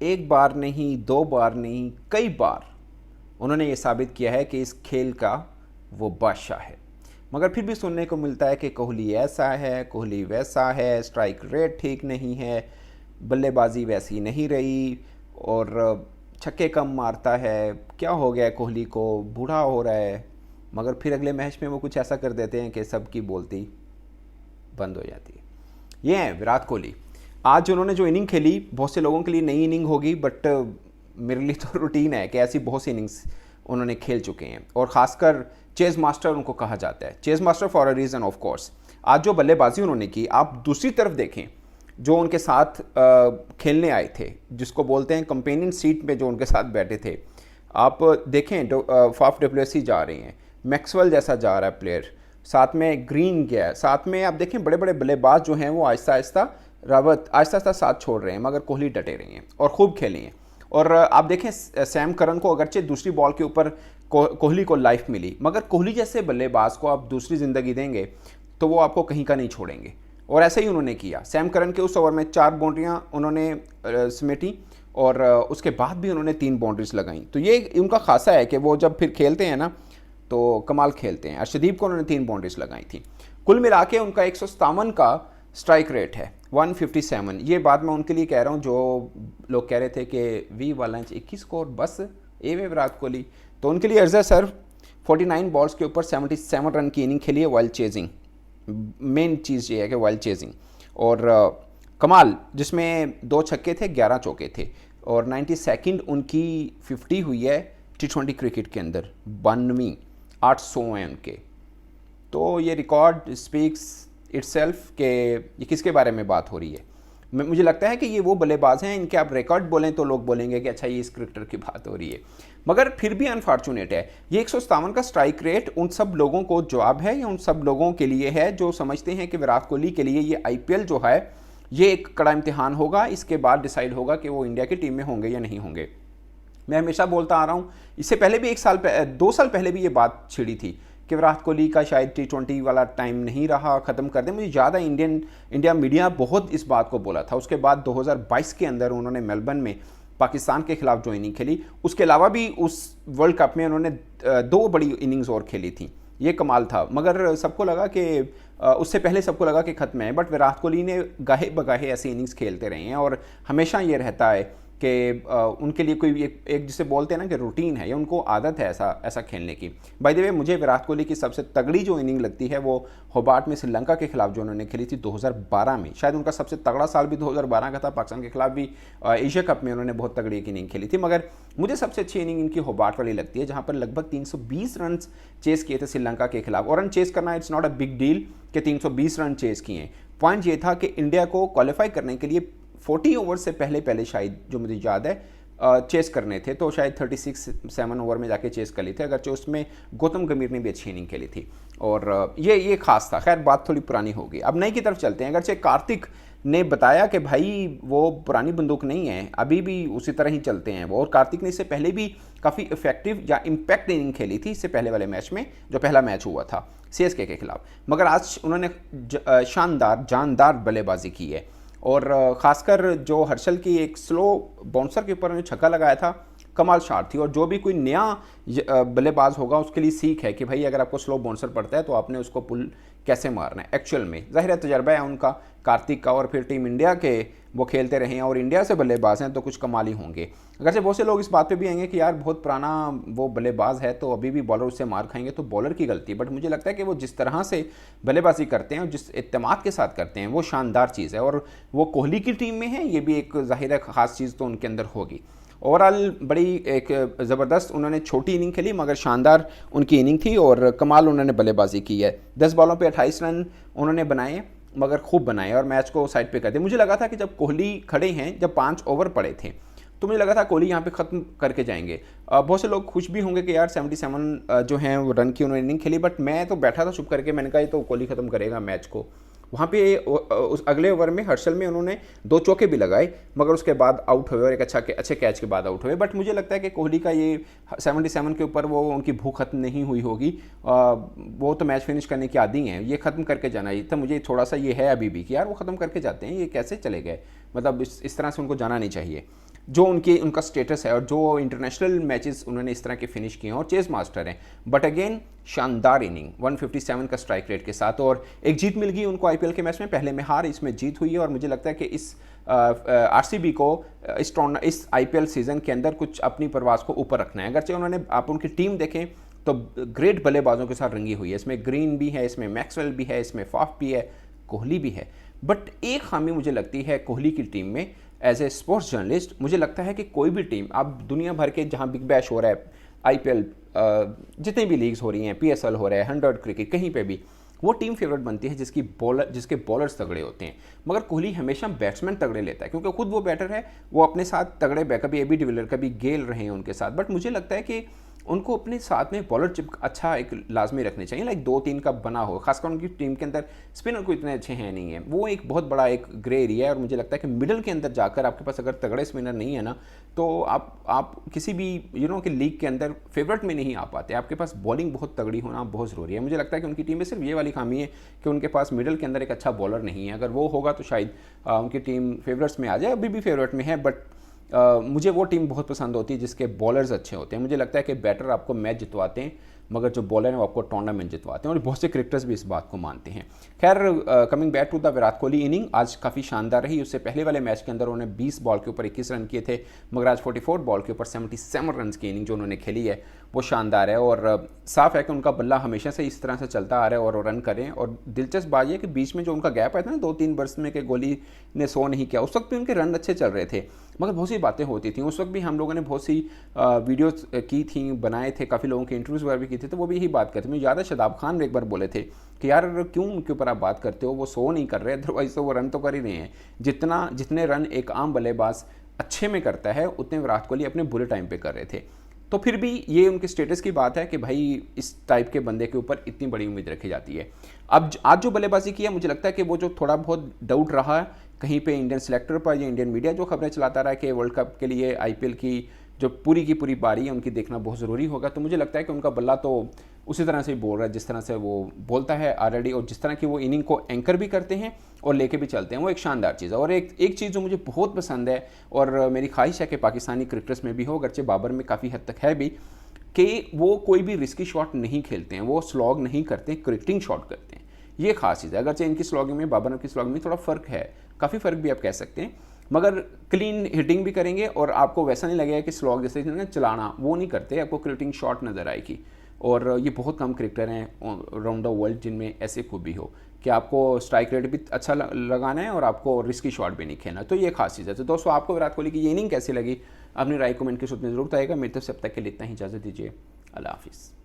एक बार नहीं, दो बार नहीं, कई बार उन्होंने ये साबित किया है कि इस खेल का वो बादशाह है। मगर फिर भी सुनने को मिलता है कि कोहली ऐसा है, कोहली वैसा है, स्ट्राइक रेट ठीक नहीं है, बल्लेबाजी वैसी नहीं रही और छक्के कम मारता है, क्या हो गया कोहली को, बूढ़ा हो रहा है। मगर फिर अगले मैच में वो कुछ ऐसा कर देते हैं कि सबकी बोलती बंद हो जाती है। ये है विराट कोहली। आज उन्होंने जो इनिंग खेली, बहुत से लोगों के लिए नई इनिंग होगी, बट मेरे लिए तो रूटीन है कि ऐसी बहुत सी इनिंग्स उन्होंने खेल चुके हैं। और ख़ासकर चेज मास्टर उनको कहा जाता है, chase master for a reason of course. आज जो बल्लेबाजी उन्होंने की, आप दूसरी तरफ देखें, जो उनके साथ खेलने आए थे, जिसको बोलते हैं कंपेनियन सीट पे जो उनके साथ बैठे थे, आप देखें फाफ डुप्लेसी जा रही हैं, मैक्सवेल जैसा जा रहा है प्लेयर, साथ में ग्रीन गया, साथ में आप देखें बड़े बड़े बल्लेबाज जो हैं वो आहिस्ता आहिस्ता रावत आहिस्ता आहिस्ता साथ छोड़ रहे हैं, मगर कोहली डटे रही हैं और खूब खेली हैं। और आप देखें सैम करन को अगरचे दूसरी बॉल के ऊपर कोहली को लाइफ मिली, मगर कोहली जैसे बल्लेबाज को आप दूसरी ज़िंदगी देंगे तो वो आपको कहीं का नहीं छोड़ेंगे। और ऐसा ही उन्होंने किया। सैम करन के उस ओवर में 4 बाउंड्रियाँ उन्होंने समेटी और उसके बाद भी उन्होंने 3 बाउंड्रीज लगाई। तो ये उनका खासा है कि वो जब फिर खेलते हैं ना तो कमाल खेलते हैं। अर्शदीप को उन्होंने 3 बाउंड्रीज लगाई थी। कुल मिला के उनका 157 का स्ट्राइक रेट है, 157। ये बात मैं उनके लिए कह रहा हूँ जो लोग कह रहे थे कि वी वाला 21 स्कोर बस ए में विराट कोहली, तो उनके लिए अर्जा सर 49 बॉल्स के ऊपर 77 रन की इनिंग खेली है वाइल्ड चेजिंग। मेन चीज़ ये है कि वाइल्ड चेजिंग और कमाल, जिसमें 2 छक्के थे, 11 चौके थे और 92 उनकी 50 हुई है T20 क्रिकेट के अंदर, 92 800 हैं उनके। तो ये रिकॉर्ड स्पीक्स इटसेल्फ के ये किसके बारे में बात हो रही है। मुझे लगता है कि ये वो बल्लेबाज हैं, इनके आप रिकॉर्ड बोलें तो लोग बोलेंगे कि अच्छा ये इस क्रिकेटर की बात हो रही है, मगर फिर भी अनफॉर्चुनेट है। ये 157 का स्ट्राइक रेट उन सब लोगों को जवाब है या उन सब लोगों के लिए है जो समझते हैं कि विराट कोहली के लिए ये IPL जो है ये एक कड़ा इम्तिहान होगा, इसके बाद डिसाइड होगा कि वो इंडिया की टीम में होंगे या नहीं होंगे। मैं हमेशा बोलता आ रहा हूँ, इससे पहले भी 2 साल पहले भी ये बात छिड़ी थी कि विराट कोहली का शायद T20 वाला टाइम नहीं रहा, ख़त्म कर दें। मुझे ज़्यादा इंडिया मीडिया बहुत इस बात को बोला था। उसके बाद 2022 के अंदर उन्होंने मेलबर्न में पाकिस्तान के खिलाफ जो इनिंग खेली, उसके अलावा भी उस वर्ल्ड कप में उन्होंने 2 बड़ी इनिंग्स और खेली थी, ये कमाल था। मगर सबको लगा कि उससे पहले सबको लगा कि ख़त्म है, बट विराट कोहली ने गाहे बगाहे ऐसी इनिंग्स खेलते रहे हैं और हमेशा ये रहता है कि उनके लिए कोई एक जिसे बोलते हैं ना कि रूटीन है या उनको आदत है ऐसा खेलने की। बाय द वे, मुझे विराट कोहली की सबसे तगड़ी जो इनिंग लगती है वो होबार्ट में श्रीलंका के खिलाफ जो उन्होंने खेली थी 2012 में। शायद उनका सबसे तगड़ा साल भी 2012 का था। पाकिस्तान के खिलाफ भी एशिया कप में उन्होंने बहुत तगड़ी एक इनिंग खेली थी, मगर मुझे सबसे अच्छी इनिंग इनकी होबार्ट वाली लगती है, जहाँ पर लगभग 320 रन चेस किए थे श्रीलंका के खिलाफ। और रन चेस करना it's not a big deal कि 320 रन चेस किए हैं। पॉइंट ये था कि इंडिया को क्वालिफाई करने के लिए 40 ओवर से पहले शायद, जो मुझे याद है, चेस करने थे, तो शायद 36-7 ओवर में जाके चेस कर ली थी, अगरचे उसमें गौतम गंभीर ने भी अच्छी इनिंग खेली थी। और ये खास था। खैर, बात थोड़ी पुरानी होगी, अब नई की तरफ चलते हैं। अगरचे कार्तिक ने बताया कि भाई वो पुरानी बंदूक नहीं है, अभी भी उसी तरह ही चलते हैं वो। और कार्तिक ने इससे पहले भी काफ़ी इफेक्टिव या इम्पैक्ट इनिंग खेली थी इससे पहले वाले मैच में, जो पहला मैच हुआ था CSK के खिलाफ। मगर आज उन्होंने शानदार जानदार बल्लेबाजी की है और ख़ासकर जो हर्षल की एक स्लो बाउंसर के ऊपर उन्होंने छक्का लगाया था, कमाल शॉट थी। और जो भी कोई नया बल्लेबाज होगा उसके लिए सीख है कि भाई अगर आपको स्लो बाउंसर पड़ता है तो आपने उसको पुल कैसे मारना है एक्चुअल में। ज़ाहिर है तजर्बा है उनका, कार्तिक का, और फिर टीम इंडिया के वो खेलते रहे हैं और इंडिया से बल्लेबाज हैं तो कुछ कमाल ही होंगे। अगरचे बहुत से लोग इस बात पे भी आएंगे कि यार बहुत पुराना वो बल्लेबाज है तो अभी भी बॉलर उससे मार खाएंगे, तो बॉलर की गलती है। बट मुझे लगता है कि वो जिस तरह से बल्लेबाजी करते हैं और जिस इत्तेमाद के साथ करते हैं वो शानदार चीज़ है। और वो कोहली की टीम में है, ये भी एक ज़ाहिर है ख़ास चीज़ तो उनके अंदर होगी। ओवरऑल बड़ी एक ज़बरदस्त उन्होंने छोटी इनिंग खेली, मगर शानदार उनकी इनिंग थी और कमाल उन्होंने बल्लेबाजी की है। 10 बॉलों पे 28 रन उन्होंने बनाए, मगर खूब बनाए और मैच को साइड पे कर दिया। मुझे लगा था कि जब कोहली खड़े हैं, जब 5 ओवर पड़े थे, तो मुझे लगा था कोहली यहाँ पे ख़त्म करके जाएंगे। बहुत से लोग खुश भी होंगे कि यार 77 जो हैं वो रन की उन्होंने इनिंग खेली, बट मैं तो बैठा था चुप करके, मैंने कहा ये तो कोहली ख़त्म करेगा मैच को। वहाँ पे उस अगले ओवर में हर्षल में उन्होंने 2 चौके भी लगाए, मगर उसके बाद आउट हुए और एक अच्छे कैच के बाद आउट हुए। बट मुझे लगता है कि कोहली का ये 77 के ऊपर वो उनकी भूख खत्म नहीं हुई होगी। वो तो मैच फिनिश करने की आदी हैं, ये ख़त्म करके जाना ही था। मुझे थोड़ा सा ये है अभी भी कि यार वो ख़त्म करके जाते हैं, ये कैसे चले गए, मतलब इस तरह से उनको जाना नहीं चाहिए। जो उनका स्टेटस है और जो इंटरनेशनल मैचेस उन्होंने इस तरह के फिनिश किए हैं, और चेस मास्टर हैं। बट अगेन शानदार इनिंग 157 का स्ट्राइक रेट के साथ, और एक जीत मिल गई उनको आईपीएल के मैच में, पहले में हार, इसमें जीत हुई है। और मुझे लगता है कि इस आरसीबी को इस आईपीएल सीजन के अंदर कुछ अपनी परवाज को ऊपर रखना है। अगरचे उन्होंने, आप उनकी टीम देखें तो ग्रेट बल्लेबाजों के साथ रंगी हुई है, इसमें ग्रीन भी है, इसमें मैक्सवेल भी है, इसमें फाफ भी है, कोहली भी है। बट एक खामी मुझे लगती है कोहली की टीम में, एज ए स्पोर्ट्स जर्नलिस्ट मुझे लगता है कि कोई भी टीम, अब दुनिया भर के जहाँ बिग बैश हो रहा है, आईपीएल, जितनी भी लीग्स हो रही हैं, पीएसएल हो रहा है, 100 क्रिकेट, कहीं पे भी वो टीम फेवरेट बनती है जिसके बॉलर्स तगड़े होते हैं। मगर कोहली हमेशा बैट्समैन तगड़े लेता है, क्योंकि खुद वो बैटर है, वो अपने साथ तगड़े, कभी एबी डिविलियर, कभी गेल रहे हैं उनके साथ। बट मुझे लगता है कि उनको अपने साथ में बॉलर चिप अच्छा एक लाजमी रखने चाहिए, लाइक 2-3 का बना हो। खासकर उनकी टीम के अंदर स्पिनर को इतने अच्छे हैं नहीं है, वो एक बहुत बड़ा एक ग्रे एरिया है। और मुझे लगता है कि मिडल के अंदर जाकर आपके पास अगर तगड़े स्पिनर नहीं है ना, तो आप किसी भी कि लीग के अंदर फेवरेट में नहीं आ पाते। आपके पास बॉलिंग बहुत तगड़ी होना बहुत ज़रूरी है। मुझे लगता है कि उनकी टीम में सिर्फ ये वाली खामी है कि उनके पास मिडल के अंदर एक अच्छा बॉलर नहीं है। अगर वो होगा तो शायद उनकी टीम फेवरेट्स में आ जाए, अभी भी फेवरेट में है। बट मुझे वो टीम बहुत पसंद होती है जिसके बॉलर्स अच्छे होते हैं। मुझे लगता है कि बैटर आपको मैच जितवाते हैं, मगर जो बॉलर हैं वो आपको टूर्नामेंट जितवाते हैं, और बहुत से क्रिकेटर्स भी इस बात को मानते हैं। खैर, coming back to the Virat Kohli inning, आज काफ़ी शानदार रही। उससे पहले वाले मैच के अंदर उन्होंने 20 बॉल के ऊपर 21 रन किए थे, मगर आज 44 बॉल के ऊपर 77 रन की इनिंग जो उन्होंने खेली है वो शानदार है। और साफ है कि उनका बल्ला हमेशा से इस तरह से चलता आ रहा है और रन करें। और दिलचस्प बात यह कि बीच में जो उनका गैप आया था ना 2-3 वर्ष में, कि कोहली ने 100 नहीं किया, उस वक्त भी उनके रन अच्छे चल रहे थे, मगर बहुत सी बातें होती थी। उस वक्त भी हम लोगों ने बहुत सी वीडियोस की थी, बनाए थे, काफ़ी लोगों के इंटरव्यूज़ वगैरह भी किए थे, तो वो भी यही बात करते। मुझे याद है शादाब खान एक बार बोले थे कि यार क्यों उनके ऊपर आप बात करते हो, वो 100 नहीं कर रहे, अदरवाइज तो वो रन तो कर ही रहे हैं। जितने रन एक आम बल्लेबाज अच्छे में करता है, उतने विराट कोहली अपने बुरे टाइम पे कर रहे थे। तो फिर भी ये उनके स्टेटस की बात है कि भाई इस टाइप के बंदे के ऊपर इतनी बड़ी उम्मीद रखी जाती है। अब आज जो बल्लेबाजी किया, मुझे लगता है कि वो जो थोड़ा बहुत डाउट रहा है कहीं पे इंडियन सिलेक्टर पर या इंडियन मीडिया जो खबरें चलाता रहा है कि वर्ल्ड कप के लिए आईपीएल की जो पूरी की पूरी बारी है उनकी देखना बहुत ज़रूरी होगा, तो मुझे लगता है कि उनका बल्ला तो उसी तरह से ही बोल रहा है जिस तरह से वो बोलता है ऑलरेडी, और जिस तरह की वो इनिंग को एंकर भी करते हैं और लेके भी चलते हैं, वो एक शानदार चीज़ है। और एक चीज़ जो मुझे बहुत पसंद है और मेरी ख्वाहिश है कि पाकिस्तानी क्रिकेटर्स में भी हो, अगरचे बाबर में काफ़ी हद तक है भी, कि वो कोई भी रिस्की शॉट नहीं खेलते हैं, वो स्लॉग नहीं करते, क्रिकेटिंग शॉट करते हैं। ये खास चीज़ है। अगरचे इनकी स्लॉगिंग में, बाबर की स्लॉगिंग में थोड़ा फ़र्क है, काफ़ी फ़र्क भी आप कह सकते हैं, मगर क्लीन हिटिंग भी करेंगे और आपको वैसा नहीं लगेगा कि स्लॉग जैसे चलाना, वो नहीं करते, आपको क्रिकेटिंग शॉट नज़र आएगी। और ये बहुत कम क्रिकेटर हैं अराउंड द वर्ल्ड जिनमें ऐसे खूबी हो कि आपको स्ट्राइक रेट भी अच्छा लगाना है और आपको रिस्की शॉट भी नहीं खेलना, तो ये खास चीज़ है। तो दोस्तों, आपको विराट कोहली की ये इनिंग कैसी लगी, अपनी राय कमेंट के सूत्र में जरूर आएगा। मेरी तरफ से अब तक के लिए इतना ही, इजाज़त दीजिए, अल्लाह हाफिज़।